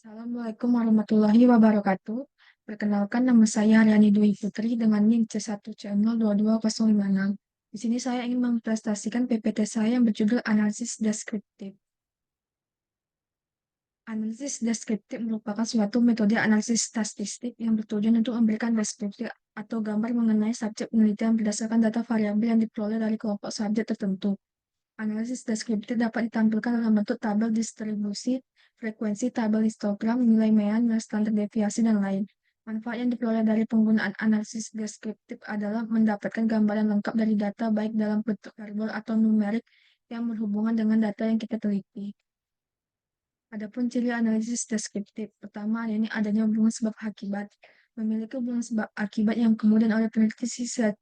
Assalamualaikum warahmatullahi wabarakatuh. Perkenalkan nama saya Haryani Dwi Putri dengan NIM C1C022056. Di sini saya ingin mempresentasikan PPT saya yang berjudul Analisis Deskriptif. Analisis deskriptif merupakan suatu metode analisis statistik yang bertujuan untuk memberikan deskripsi atau gambar mengenai subjek penelitian berdasarkan data variabel yang diperoleh dari kelompok subjek tertentu. Analisis deskriptif dapat ditampilkan dalam bentuk tabel distribusi, frekuensi, tabel histogram, nilai mean, nilai standar deviasi, dan lain. Manfaat yang diperoleh dari penggunaan analisis deskriptif adalah mendapatkan gambaran lengkap dari data baik dalam bentuk verbal atau numerik yang berhubungan dengan data yang kita teliti. Adapun ciri analisis deskriptif, pertama ini adanya hubungan sebab akibat. Memiliki hubungan sebab akibat yang kemudian oleh peneliti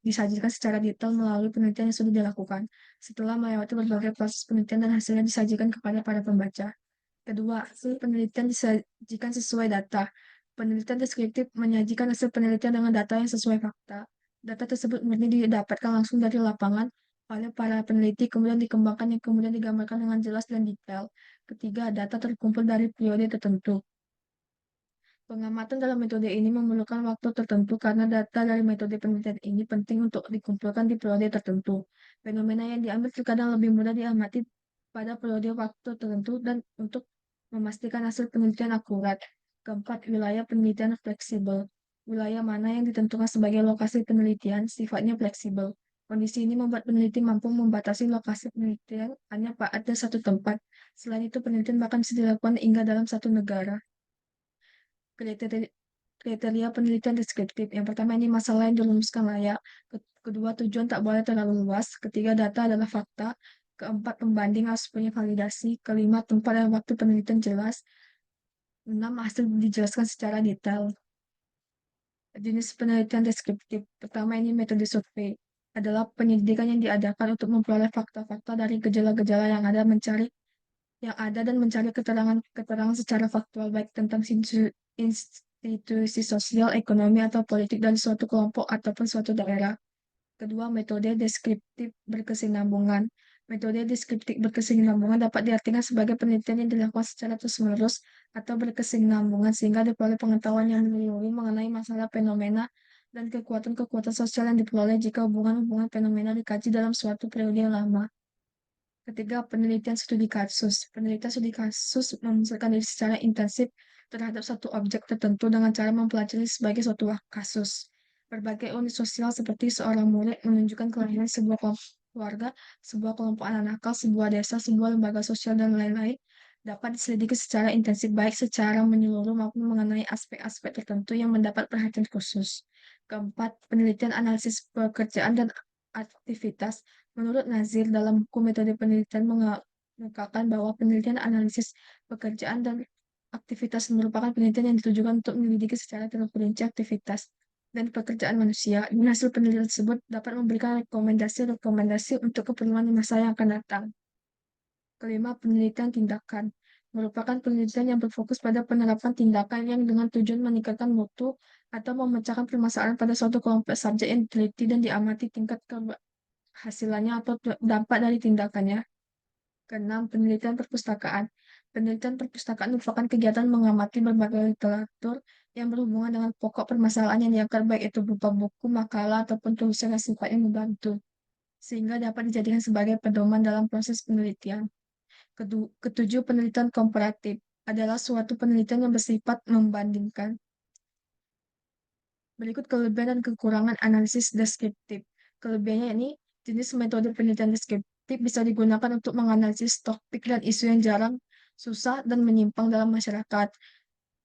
disajikan secara detail melalui penelitian yang sudah dilakukan, setelah melewati berbagai proses penelitian dan hasilnya disajikan kepada para pembaca. Kedua, hasil penelitian disajikan sesuai data. Penelitian deskriptif menyajikan hasil penelitian dengan data yang sesuai fakta. Data tersebut murni didapatkan langsung dari lapangan oleh para peneliti, kemudian dikembangkan yang kemudian digambarkan dengan jelas dan detail. Ketiga, data terkumpul dari periode tertentu. Pengamatan dalam metode ini memerlukan waktu tertentu karena data dari metode penelitian ini penting untuk dikumpulkan di periode tertentu. Fenomena yang diambil terkadang lebih mudah diamati pada periode waktu tertentu dan untuk memastikan hasil penelitian akurat. Keempat, wilayah penelitian fleksibel. Wilayah mana yang ditentukan sebagai lokasi penelitian sifatnya fleksibel. Kondisi ini membuat peneliti mampu membatasi lokasi penelitian hanya pada satu tempat. Selain itu, penelitian bahkan bisa dilakukan hingga dalam satu negara. Kriteria penelitian deskriptif. Yang pertama ini masalah yang dirumuskan layak. Kedua, tujuan tak boleh terlalu luas. Ketiga, data adalah fakta. Keempat, pembanding harus punya validasi. Kelima, tempat dan waktu penelitian jelas. Enam, hasil dijelaskan secara detail. Jenis penelitian deskriptif. Pertama ini metode survei. Adalah penyelidikan yang diadakan untuk memperoleh fakta-fakta dari gejala-gejala yang ada dan mencari keterangan secara faktual baik tentang institusi sosial, ekonomi, atau politik dari suatu kelompok ataupun suatu daerah. Kedua, metode deskriptif berkesinambungan. Metode deskriptif berkesinambungan dapat diartikan sebagai penelitian yang dilakukan secara terus-menerus atau berkesinambungan sehingga diperoleh pengetahuan yang menyeluruh mengenai masalah fenomena dan kekuatan-kekuatan sosial yang diperoleh jika hubungan-hubungan fenomena dikaji dalam suatu periode yang lama. Ketiga, penelitian studi kasus. Penelitian studi kasus memusatkan diri secara intensif terhadap satu objek tertentu dengan cara mempelajari sebagai suatu kasus. Berbagai unit sosial seperti seorang murid menunjukkan kelahiran sebuah keluarga, sebuah kelompok anak nakal, sebuah desa, sebuah lembaga sosial, dan lain-lain dapat diselidiki secara intensif baik secara menyeluruh maupun mengenai aspek-aspek tertentu yang mendapat perhatian khusus. Keempat, penelitian analisis pekerjaan dan aktivitas. Menurut Nazir, dalam buku metode penelitian mengungkapkan bahwa penelitian analisis pekerjaan dan aktivitas merupakan penelitian yang ditujukan untuk menyelidiki secara terperinci aktivitas dan pekerjaan manusia. Dan hasil penelitian tersebut dapat memberikan rekomendasi-rekomendasi untuk keperluan di masa yang akan datang. Kelima, penelitian tindakan. Merupakan penelitian yang berfokus pada penerapan tindakan yang dengan tujuan meningkatkan mutu atau memecahkan permasalahan pada suatu kelompok subjek yang diteliti dan diamati tingkat keberhasilannya atau dampak dari tindakannya. Keenam, penelitian perpustakaan. Penelitian perpustakaan merupakan kegiatan mengamati berbagai literatur yang berhubungan dengan pokok permasalahan yang diangkat baik itu berupa buku, makalah, ataupun tulisan yang sifatnya membantu, sehingga dapat dijadikan sebagai pedoman dalam proses penelitian. Ketujuh, penelitian komparatif adalah suatu penelitian yang bersifat membandingkan. Berikut kelebihan dan kekurangan analisis deskriptif. Kelebihannya ini, jenis metode penelitian deskriptif bisa digunakan untuk menganalisis topik dan isu yang jarang, susah, dan menyimpang dalam masyarakat.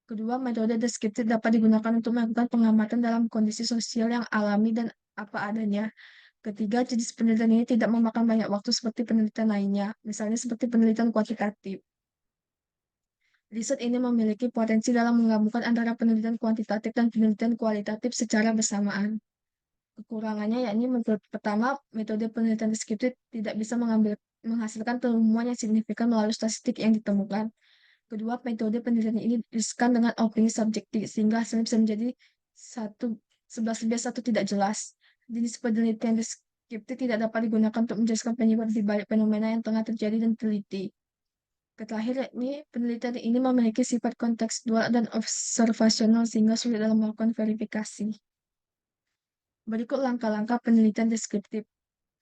Kedua, metode deskriptif dapat digunakan untuk melakukan pengamatan dalam kondisi sosial yang alami dan apa adanya. Ketiga, jenis penelitian ini tidak memakan banyak waktu seperti penelitian lainnya, misalnya seperti penelitian kuantitatif. Riset ini memiliki potensi dalam menggabungkan antara penelitian kuantitatif dan penelitian kualitatif secara bersamaan. Kekurangannya yakni pertama, metode penelitian deskriptif tidak bisa menghasilkan temuan yang signifikan melalui statistik yang ditemukan. Kedua, metode penelitian ini riskan dengan opini subjektif sehingga hasilnya bisa menjadi 11 tidak jelas. Jenis penelitian deskriptif tidak dapat digunakan untuk menjelaskan penyebab di balik fenomena yang tengah terjadi dan teliti. Terakhir, penelitian ini memiliki sifat kontekstual dan observasional sehingga sulit dalam melakukan verifikasi. Berikut langkah-langkah penelitian deskriptif.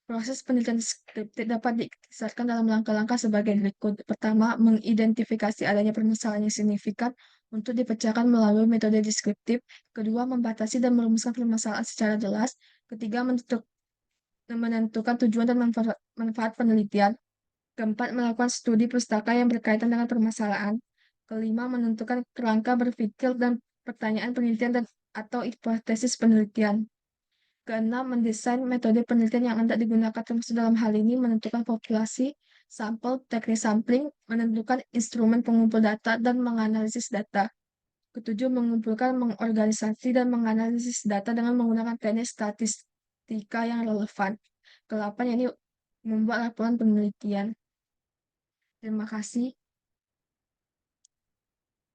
Proses penelitian deskriptif dapat dikisarkan dalam langkah-langkah sebagai berikut. Pertama, mengidentifikasi adanya permasalahan yang signifikan untuk dipecahkan melalui metode deskriptif. Kedua, membatasi dan merumuskan permasalahan secara jelas. Ketiga, menentukan tujuan dan manfaat penelitian. Keempat, melakukan studi pustaka yang berkaitan dengan permasalahan. Kelima, menentukan kerangka berpikir dan pertanyaan penelitian dan atau hipotesis penelitian. Keenam, mendesain metode penelitian yang hendak digunakan termasuk dalam hal ini menentukan populasi, sampel, teknik sampling, menentukan instrumen pengumpul data, dan menganalisis data. Ketujuh, mengumpulkan, mengorganisasi, dan menganalisis data dengan menggunakan teknik statistika yang relevan. Kedelapan, membuat laporan penelitian. Terima kasih.